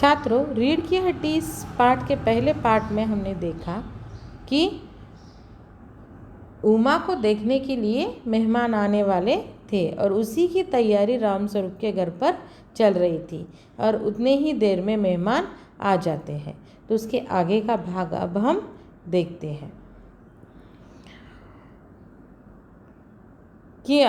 छात्रों, रीढ़ की हड्डी इस पाठ के पहले पार्ट में हमने देखा कि उमा को देखने के लिए मेहमान आने वाले थे और उसी की तैयारी रामस्वरूप के घर पर चल रही थी और उतने ही देर में मेहमान आ जाते हैं। तो उसके आगे का भाग अब हम देखते हैं कि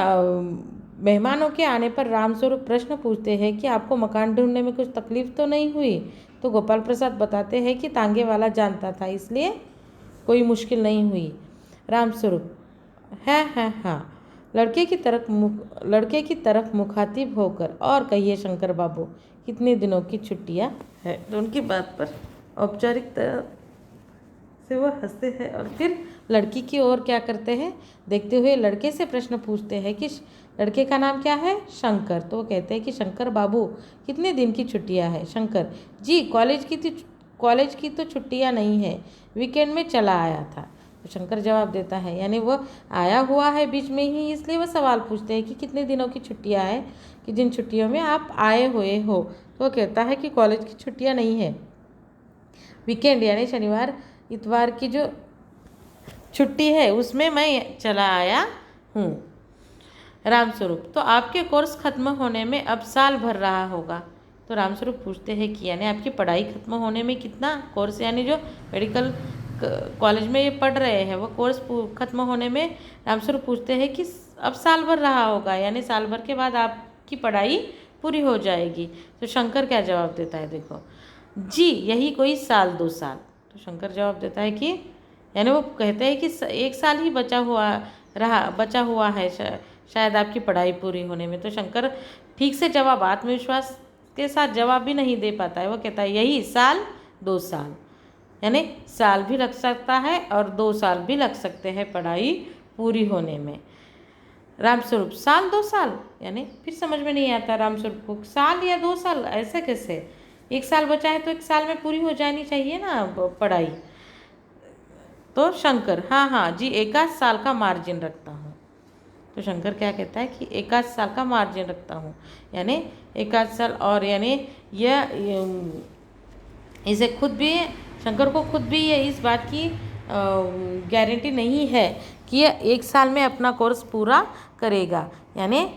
मेहमानों के आने पर रामस्वरूप प्रश्न पूछते हैं कि आपको मकान ढूंढने में कुछ तकलीफ तो नहीं हुई। तो गोपाल प्रसाद बताते हैं कि तांगे वाला जानता था, इसलिए कोई मुश्किल नहीं हुई। रामस्वरूप हाँ, लड़के की तरफ मुखातिब होकर, और कहिए शंकर बाबू, कितने दिनों की छुट्टियां है। तो उनकी बात पर औपचारिकता से वह हंसते हैं और फिर लड़की की ओर क्या करते हैं देखते हुए लड़के से प्रश्न पूछते हैं कि लड़के का नाम क्या है। शंकर। तो वो कहते हैं कि शंकर बाबू, कितने दिन की छुट्टियां हैं। शंकर जी, कॉलेज की तो छुट्टियां नहीं है, वीकेंड में चला आया था। तो शंकर जवाब देता है, यानी वह आया हुआ है बीच में ही, इसलिए वह सवाल पूछते हैं कि कितने दिनों की छुट्टियां हैं, कि जिन छुट्टियों में आप आए हुए हो। तो वो कहता है कि कॉलेज की छुट्टियां नहीं है, वीकेंड यानी शनिवार इतवार की जो छुट्टी है उसमें मैं चला आया हूँ। रामस्वरूप, तो आपके कोर्स खत्म होने में अब साल भर रहा होगा। तो रामस्वरूप पूछते हैं कि यानी आपकी पढ़ाई खत्म होने में कितना, कोर्स यानी जो मेडिकल कॉलेज में ये पढ़ रहे हैं वो कोर्स खत्म होने में रामस्वरूप पूछते हैं कि अब साल भर रहा होगा, यानी साल भर के बाद आपकी पढ़ाई पूरी हो जाएगी। तो शंकर क्या जवाब देता है, देखो जी, यही कोई साल 2 साल। तो शंकर जवाब देता है कि यानी वो कहते हैं कि 1 साल ही बचा हुआ है शायद आपकी पढ़ाई पूरी होने में। तो शंकर ठीक से जवाब, आत्मविश्वास के साथ जवाब भी नहीं दे पाता है। वो कहता है यही साल 2 साल, यानी साल भी लग सकता है और 2 साल भी लग सकते हैं पढ़ाई पूरी होने में। रामस्वरूप, साल 2 साल, यानी फिर समझ में नहीं आता रामस्वरूप को, साल या 2 साल ऐसे कैसे, 1 साल बचा है तो 1 साल में पूरी हो जानी चाहिए ना पढ़ाई। तो शंकर, हाँ जी, 1 साल का मार्जिन रखता हूँ। तो शंकर क्या कहता है कि 1 साल का मार्जिन रखता हूँ, यानी 1 साल, और यानी यह इसे खुद भी, शंकर को खुद भी ये इस बात की गारंटी नहीं है कि यह 1 साल में अपना कोर्स पूरा करेगा, यानी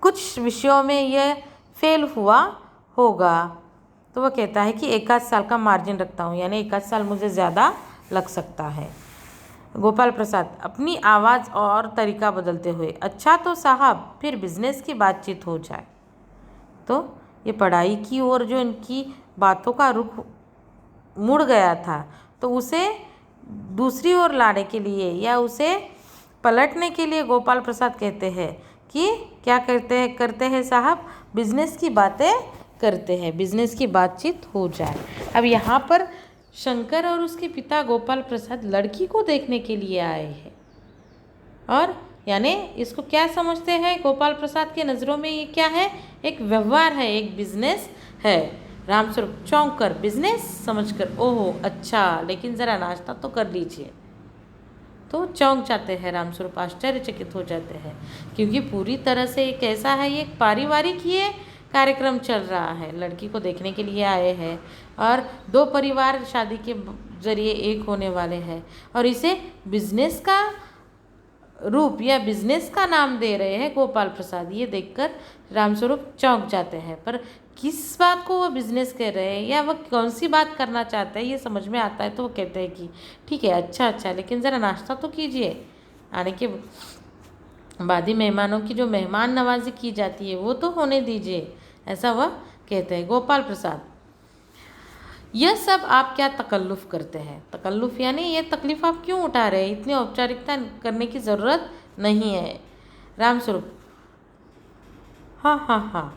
कुछ विषयों में यह फेल हुआ होगा। तो वह कहता है कि 1 साल का मार्जिन रखता हूँ, यानी 1 साल मुझे ज़्यादा लग सकता है। गोपाल प्रसाद अपनी आवाज़ और तरीका बदलते हुए, अच्छा तो साहब फिर बिजनेस की बातचीत हो जाए। तो ये पढ़ाई की ओर जो इनकी बातों का रुख मुड़ गया था, तो उसे दूसरी ओर लाने के लिए या उसे पलटने के लिए गोपाल प्रसाद कहते हैं कि क्या करते हैं साहब, बिजनेस की बातें करते हैं, बिजनेस की बातचीत हो जाए। अब यहाँ पर शंकर और उसके पिता गोपाल प्रसाद लड़की को देखने के लिए आए हैं, और यानी इसको क्या समझते हैं गोपाल प्रसाद के नज़रों में, ये क्या है, एक व्यवहार है, एक बिजनेस है। रामस्वरूप चौंक कर, बिजनेस समझकर, ओहो अच्छा, लेकिन ज़रा नाश्ता तो कर लीजिए। तो चौंक जाते हैं रामस्वरूप, आश्चर्यचकित हो जाते हैं, क्योंकि पूरी तरह से एक ऐसा है, ये एक पारिवारिक ही कार्यक्रम चल रहा है, लड़की को देखने के लिए आए हैं और 2 परिवार शादी के जरिए एक होने वाले हैं, और इसे बिजनेस का रूप या बिजनेस का नाम दे रहे हैं गोपाल प्रसाद। ये देखकर रामस्वरूप चौंक जाते हैं, पर किस बात को वो बिजनेस कह रहे हैं या वह कौन सी बात करना चाहते हैं ये समझ में आता है। तो वो कहते हैं कि ठीक है, अच्छा, लेकिन ज़रा नाश्ता तो कीजिए। आने के बाद ही मेहमानों की जो मेहमान नवाजी की जाती है वो तो होने दीजिए, ऐसा वह कहते हैं। गोपाल प्रसाद, यह सब आप क्या तकल्लुफ़ करते हैं। तकल्लुफ़ यानी ये तकलीफ़ आप क्यों उठा रहे हैं, इतनी औपचारिकता करने की ज़रूरत नहीं है। रामस्वरूप, हाँ,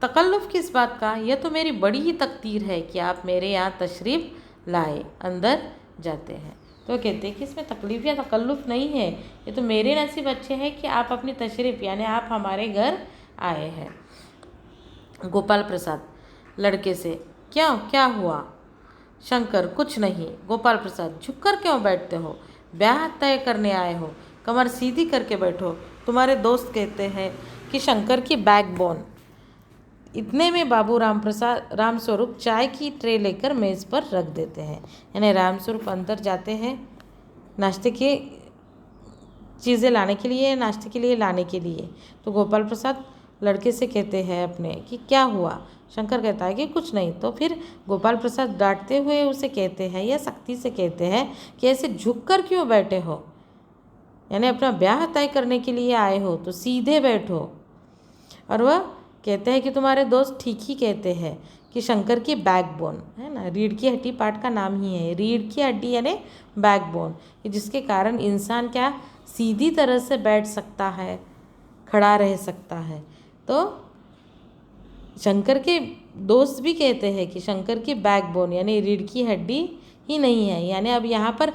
तकल्लुफ़ किस बात का, यह तो मेरी बड़ी ही तकदीर है कि आप मेरे यहाँ तशरीफ़ लाए। अंदर जाते हैं तो कहते हैं कि इसमें तकलीफ़ या तकल्लुफ़ नहीं है, ये तो मेरे नसीब अच्छे हैं कि आप अपनी तशरीफ़ यानी आप हमारे घर आए हैं। गोपाल प्रसाद लड़के से, क्यों, क्या हुआ। शंकर, कुछ नहीं। गोपाल प्रसाद, झुककर क्यों बैठते हो, ब्याह तय करने आए हो, कमर सीधी करके बैठो। तुम्हारे दोस्त कहते हैं कि शंकर की बैकबोन इतने में बाबू रामस्वरूप चाय की ट्रे लेकर मेज़ पर रख देते हैं। यानी रामस्वरूप अंदर जाते हैं नाश्ते के चीज़ें लाने के लिए, नाश्ते के लिए लाने के लिए। तो गोपाल प्रसाद लड़के से कहते हैं अपने कि क्या हुआ। शंकर कहता है कि कुछ नहीं। तो फिर गोपाल प्रसाद डांटते हुए उसे कहते हैं या सख्ती से कहते हैं कि ऐसे झुक कर क्यों बैठे हो, यानी अपना ब्याह तय करने के लिए आए हो तो सीधे बैठो। और वह कहते हैं कि तुम्हारे दोस्त ठीक ही कहते हैं कि शंकर की बैकबोन है ना, रीढ़ की हड्डी पाठ का नाम ही है, रीढ़ की हड्डी यानी बैकबोन, जिसके कारण इंसान क्या सीधी तरह से बैठ सकता है, खड़ा रह सकता है। तो शंकर के दोस्त भी कहते हैं कि शंकर की बैकबोन यानी रीढ़ की हड्डी ही नहीं है। यानी अब यहाँ पर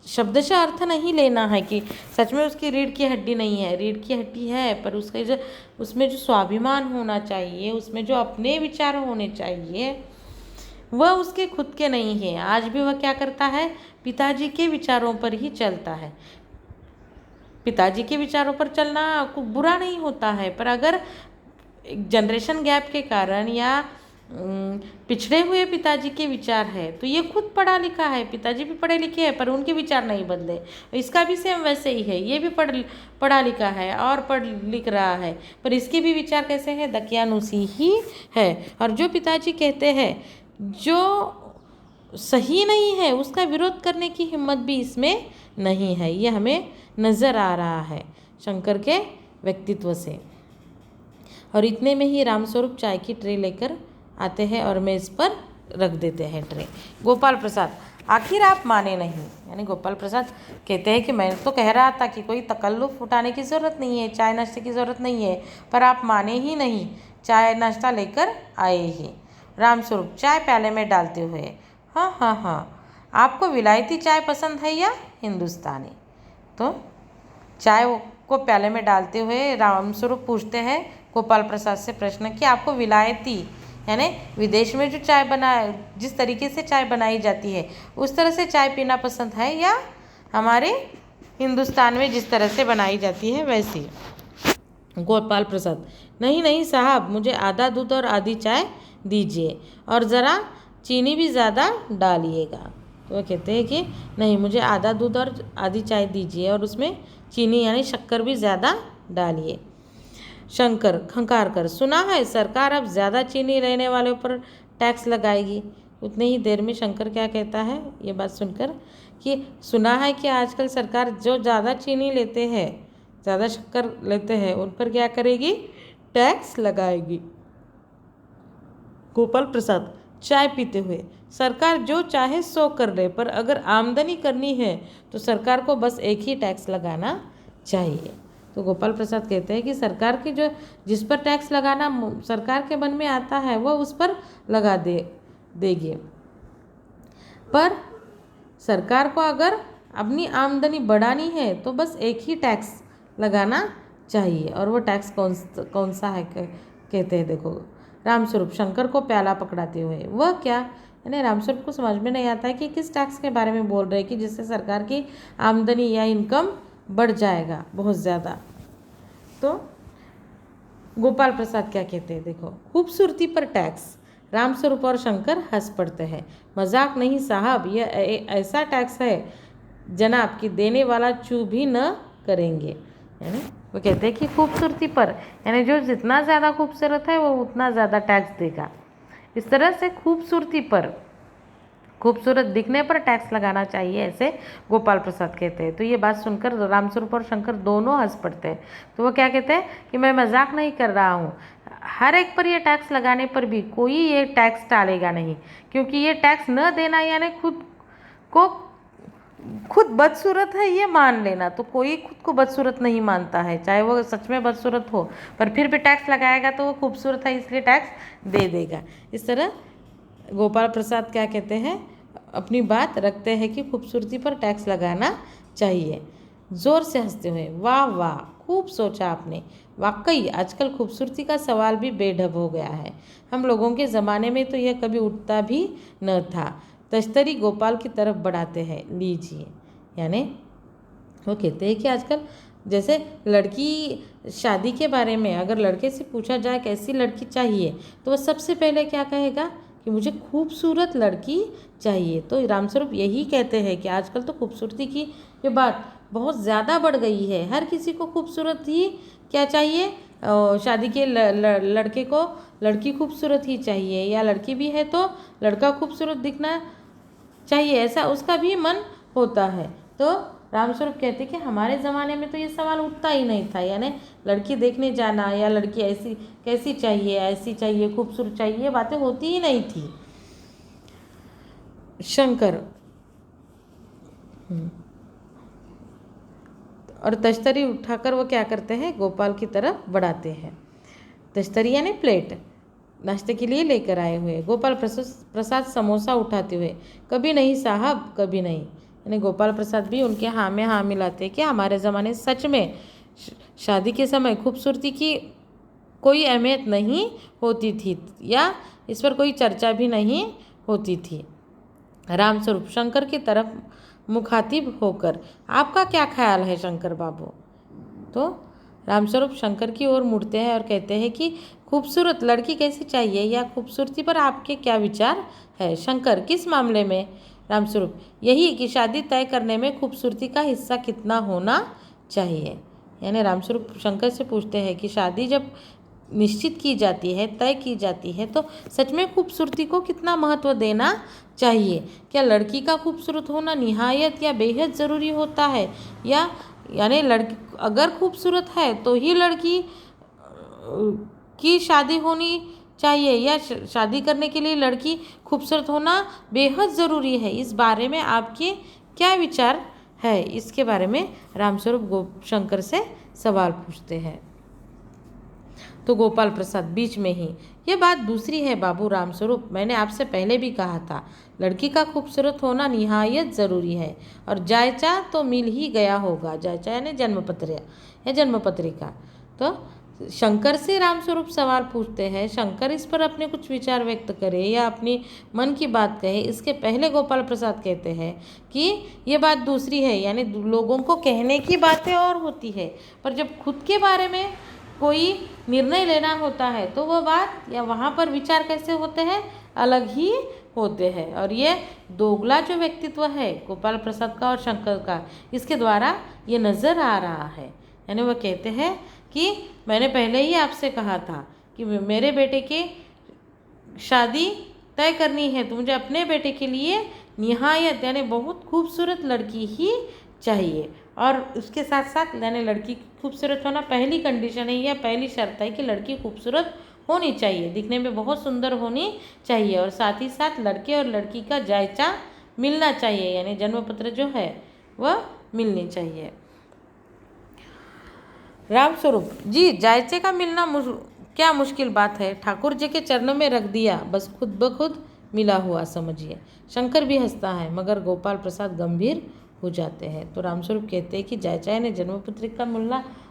शब्दशः अर्थ नहीं लेना है कि सच में उसकी रीढ़ की हड्डी नहीं है, रीढ़ की हड्डी है, पर उसका जो उसमें जो स्वाभिमान होना चाहिए, उसमें जो अपने विचार होने चाहिए, वह उसके खुद के नहीं है। आज भी वह क्या करता है, पिताजी के विचारों पर ही चलता है। पिताजी के विचारों पर चलना कुछ बुरा नहीं होता है, पर अगर जनरेशन गैप के कारण या पिछड़े हुए पिताजी के विचार है तो ये खुद पढ़ा लिखा है, पिताजी भी पढ़े लिखे हैं पर उनके विचार नहीं बदले। इसका भी सेम वैसे ही है, ये भी पढ़ा लिखा है और पढ़ लिख रहा है पर इसके भी विचार कैसे हैं, दकियानुसी ही है। और जो पिताजी कहते हैं जो सही नहीं है उसका विरोध करने की हिम्मत भी इसमें नहीं है। ये हमें नज़र आ रहा है शंकर के व्यक्तित्व से। और इतने में ही रामस्वरूप चाय की ट्रे लेकर आते हैं और मेज़ पर रख देते हैं ट्रे। गोपाल प्रसाद, आखिर आप माने नहीं। यानी गोपाल प्रसाद कहते हैं कि मैं तो कह रहा था कि कोई तकल्लुफ़ उठाने की ज़रूरत नहीं है, चाय नाश्ते की ज़रूरत नहीं है, पर आप माने ही नहीं, चाय नाश्ता लेकर आए ही। रामस्वरूप चाय प्याले में डालते हुए, हाँ हाँ हाँ, आपको विलायती चाय पसंद है या हिंदुस्तानी। तो चाय को प्याले में डालते हुए रामस्वरूप पूछते हैं गोपाल प्रसाद से प्रश्न कि आपको विलायती यानी विदेश में जो चाय जिस तरीके से चाय बनाई जाती है उस तरह से चाय पीना पसंद है या हमारे हिंदुस्तान में जिस तरह से बनाई जाती है वैसी। गोपाल प्रसाद, नहीं नहीं साहब, मुझे आधा दूध और आधी चाय दीजिए और ज़रा चीनी भी ज़्यादा डालिएगा। तो वो कहते हैं कि नहीं, मुझे आधा दूध और आधी चाय दीजिए और उसमें चीनी यानी शक्कर भी ज़्यादा डालिए। शंकर खंकार कर, सुना है सरकार अब ज़्यादा चीनी लेने वालों पर टैक्स लगाएगी। उतनी ही देर में शंकर क्या कहता है ये बात सुनकर कि सुना है कि आजकल सरकार जो ज़्यादा चीनी लेते हैं, ज़्यादा शक्कर लेते हैं, उन पर क्या करेगी, टैक्स लगाएगी। गोपाल प्रसाद चाय पीते हुए, सरकार जो चाहे सो कर ले, पर अगर आमदनी करनी है तो सरकार को बस एक ही टैक्स लगाना चाहिए। तो गोपाल प्रसाद कहते हैं कि सरकार की जो जिस पर टैक्स लगाना सरकार के मन में आता है वह उस पर लगा देगी, पर सरकार को अगर अपनी आमदनी बढ़ानी है तो बस एक ही टैक्स लगाना चाहिए। और वो टैक्स कौन सा है कहते हैं, देखो रामस्वरूप शंकर को प्याला पकड़ाते हुए, वह क्या, यानी रामस्वरूप को समझ में नहीं आता है कि किस टैक्स के बारे में बोल रहे हैं कि जिससे सरकार की आमदनी या इनकम बढ़ जाएगा बहुत ज़्यादा। तो गोपाल प्रसाद क्या कहते हैं, देखो, खूबसूरती पर टैक्स। रामस्वरूप और शंकर हंस पड़ते हैं। मजाक नहीं साहब, यह ऐसा टैक्स है जनाब कि देने वाला चू भी न करेंगे। यानी वो कहते हैं कि खूबसूरती पर, यानी जो जितना ज़्यादा खूबसूरत है वो उतना ज़्यादा टैक्स देगा। इस तरह से खूबसूरती पर, खूबसूरत दिखने पर टैक्स लगाना चाहिए, ऐसे गोपाल प्रसाद कहते हैं। तो ये बात सुनकर रामस्वरूप और शंकर दोनों हंस पड़ते हैं। तो वो क्या कहते हैं कि मैं मजाक नहीं कर रहा हूँ, हर एक पर ये टैक्स लगाने पर भी कोई ये टैक्स टालेगा नहीं, क्योंकि ये टैक्स न देना यानी खुद बदसूरत है ये मान लेना। तो कोई खुद को बदसूरत नहीं मानता है, चाहे वो सच में बदसूरत हो, पर फिर भी टैक्स लगाएगा तो वो खूबसूरत है इसलिए टैक्स दे देगा। इस तरह गोपाल प्रसाद क्या कहते हैं, अपनी बात रखते हैं कि खूबसूरती पर टैक्स लगाना चाहिए। ज़ोर से हंसते हुए, वाह वाह, खूब सोचा आपने, वाकई आजकल खूबसूरती का सवाल भी बेढब हो गया है। हम लोगों के ज़माने में तो यह कभी उठता भी न था। तश्तरी गोपाल की तरफ बढ़ाते हैं, लीजिए। यानी वो कहते हैं कि आजकल जैसे लड़की शादी के बारे में अगर लड़के से पूछा जाए कैसी लड़की चाहिए, तो वह सबसे पहले क्या कहेगा कि मुझे खूबसूरत लड़की चाहिए। तो रामस्वरूप यही कहते हैं कि आजकल तो खूबसूरती की ये बात बहुत ज़्यादा बढ़ गई है। हर किसी को खूबसूरत ही क्या चाहिए, शादी के लड़के को लड़की खूबसूरत ही चाहिए, या लड़की भी है तो लड़का खूबसूरत दिखना चाहिए, ऐसा उसका भी मन होता है। तो रामस्वरूप कहते कि हमारे ज़माने में तो ये सवाल उठता ही नहीं था, यानी लड़की देखने जाना या लड़की ऐसी कैसी चाहिए, ऐसी चाहिए, खूबसूरत चाहिए, ये बातें होती ही नहीं थी। शंकर और तश्तरी उठाकर वो क्या करते हैं, गोपाल की तरफ बढ़ाते हैं। तश्तरी यानी प्लेट नाश्ते के लिए लेकर आए हुए। गोपाल प्रसाद समोसा उठाते हुए, कभी नहीं साहब, कभी नहीं। यानी गोपाल प्रसाद भी उनके हाँ में हाँ मिलाते कि हमारे ज़माने सच में शादी के समय खूबसूरती की कोई अहमियत नहीं होती थी, या इस पर कोई चर्चा भी नहीं होती थी। रामस्वरूप शंकर की तरफ मुखातिब होकर, आपका क्या ख्याल है शंकर बाबू? तो रामस्वरूप शंकर की ओर मुड़ते हैं और कहते हैं कि खूबसूरत लड़की कैसी चाहिए, या खूबसूरती पर आपके क्या विचार है? शंकर, किस मामले में? रामस्वरूप, यही कि शादी तय करने में खूबसूरती का हिस्सा कितना होना चाहिए। यानी रामस्वरूप शंकर से पूछते हैं कि शादी जब निश्चित की जाती है, तय की जाती है, तो सच में खूबसूरती को कितना महत्व देना चाहिए? क्या लड़की का खूबसूरत होना निहायत या बेहद ज़रूरी होता है, या यानी लड़की अगर खूबसूरत है तो ही लड़की की शादी होनी चाहिए, या शादी करने के लिए लड़की खूबसूरत होना बेहद ज़रूरी है? इस बारे में आपके क्या विचार है? इसके बारे में रामस्वरूप शंकर से सवाल पूछते हैं। तो गोपाल प्रसाद बीच में ही, ये बात दूसरी है बाबू रामस्वरूप, मैंने आपसे पहले भी कहा था, लड़की का खूबसूरत होना निहायत ज़रूरी है, और जायचा तो मिल ही गया होगा। जायचा यानी जन्मपत्र या जन्मपत्रिका। तो शंकर से रामस्वरूप सवाल पूछते हैं, शंकर इस पर अपने कुछ विचार व्यक्त करे या अपनी मन की बात कहे, इसके पहले गोपाल प्रसाद कहते हैं कि ये बात दूसरी है, यानी लोगों को कहने की बातें और होती है, पर जब खुद के बारे में कोई निर्णय लेना होता है तो वह बात या वहाँ पर विचार कैसे होते हैं, अलग ही होते हैं। और ये दोगला जो व्यक्तित्व है गोपाल प्रसाद का और शंकर का, इसके द्वारा ये नज़र आ रहा है। यानी वह कहते हैं कि मैंने पहले ही आपसे कहा था कि मेरे बेटे की शादी तय करनी है, तो मुझे अपने बेटे के लिए निहायत यानी बहुत खूबसूरत लड़की ही चाहिए, और उसके साथ साथ यानी लड़की खूबसूरत होना पहली कंडीशन है या पहली शर्त है कि लड़की खूबसूरत होनी चाहिए, दिखने में बहुत सुंदर होनी चाहिए, और साथ ही साथ लड़के और लड़की का जायचा मिलना चाहिए, यानी जन्मपत्र जो है वह मिलनी चाहिए। रामस्वरूप जी, जायचे का मिलना क्या मुश्किल बात है, ठाकुर जी के चरणों में रख दिया, बस खुद ब खुद मिला हुआ समझिए। शंकर भी हंसता है, मगर गोपाल प्रसाद गंभीर हो जाते हैं। तो रामस्वरूप कहते हैं कि जायचा यानी जन्मपत्रिका का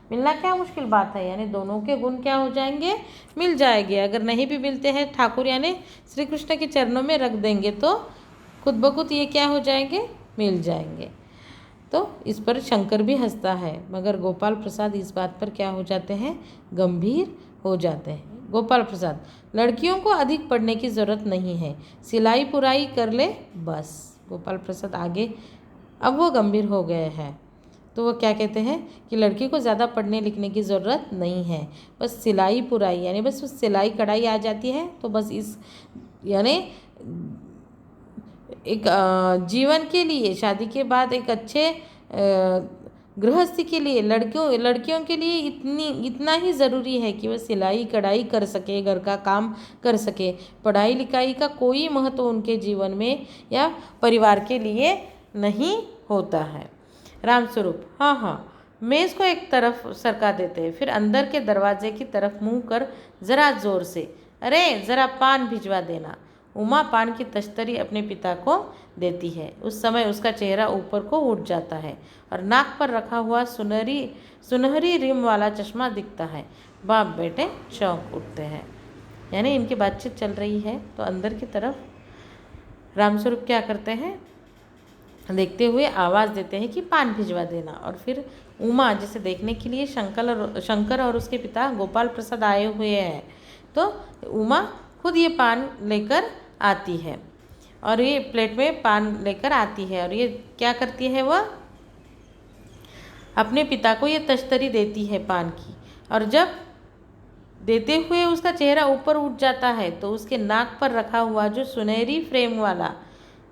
मिलना क्या मुश्किल बात है, यानी दोनों के गुण क्या हो जाएंगे, मिल जाएंगे। अगर नहीं भी मिलते हैं, ठाकुर यानी श्री कृष्ण के चरणों में रख देंगे तो खुद ब खुद ये क्या हो जाएंगे, मिल जाएंगे। तो इस पर शंकर भी हंसता है, मगर गोपाल प्रसाद इस बात पर क्या हो जाते हैं, गंभीर हो जाते हैं। गोपाल प्रसाद, लड़कियों को अधिक पढ़ने की ज़रूरत नहीं है, सिलाई पुराई कर ले बस। गोपाल प्रसाद आगे अब वो गंभीर हो गए हैं, तो वो क्या कहते हैं कि लड़की को ज़्यादा पढ़ने लिखने की ज़रूरत नहीं है, बस सिलाई पुराई यानी बस उस सिलाई कढ़ाई आ जाती है तो बस इस यानी एक जीवन के लिए, शादी के बाद एक अच्छे गृहस्थी के लिए लड़कियों के लिए इतना ही ज़रूरी है कि वह सिलाई कढ़ाई कर सके, घर का काम कर सके। पढ़ाई लिखाई का कोई महत्व उनके जीवन में या परिवार के लिए नहीं होता है। रामस्वरूप, हाँ हाँ, मेज़ को एक तरफ सरका देते हैं, फिर अंदर के दरवाजे की तरफ मुँह कर ज़रा ज़ोर से, अरे ज़रा पान भिजवा देना। उमा पान की तश्तरी अपने पिता को देती है। उस समय उसका चेहरा ऊपर को उठ जाता है और नाक पर रखा हुआ सुनहरी रिम वाला चश्मा दिखता है। बाप बेटे चौंक उठते हैं। यानी इनकी बातचीत चल रही है तो अंदर की तरफ रामस्वरूप क्या करते हैं, देखते हुए आवाज़ देते हैं कि पान भिजवा देना, और फिर उमा जिसे देखने के लिए शंकर और उसके पिता गोपाल प्रसाद आए हुए हैं। तो उमा खुद ये पान लेकर आती है और ये प्लेट में पान लेकर आती है और ये क्या करती है, वह अपने पिता को ये तश्तरी देती है पान की। और जब देते हुए उसका चेहरा ऊपर उठ जाता है तो उसके नाक पर रखा हुआ जो सुनहरी फ्रेम वाला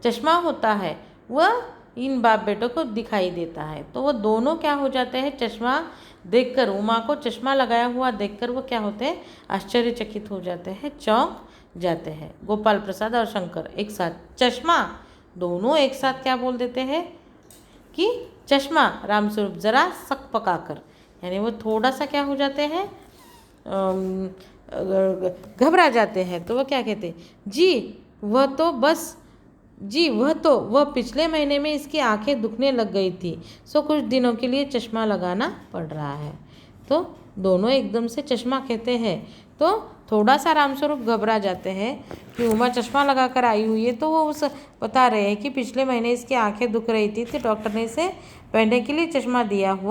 चश्मा होता है वह इन बाप बेटों को दिखाई देता है। तो वो दोनों क्या हो जाते हैं, चश्मा देखकर, उमा को चश्मा लगाया हुआ देखकर वो क्या होते हैं, आश्चर्यचकित हो जाते हैं, चौंक जाते हैं। गोपाल प्रसाद और शंकर एक साथ चश्मा, दोनों एक साथ क्या बोल देते हैं कि चश्मा। रामस्वरूप जरा सक पकाकर, यानी वो थोड़ा सा क्या हो जाते हैं, घबरा जाते हैं। तो वो क्या कहते हैं, वह पिछले महीने में इसकी आंखें दुखने लग गई थी, सो कुछ दिनों के लिए चश्मा लगाना पड़ रहा है। तो दोनों एकदम से चश्मा कहते हैं। तो थोड़ा सा रामस्वरूप घबरा जाते हैं कि उमा चश्मा लगाकर आई हुई है। तो वो उस बता रहे हैं कि पिछले महीने इसकी आंखें दुख रही थी तो डॉक्टर ने इसे पहनने के लिए चश्मा दिया हुआ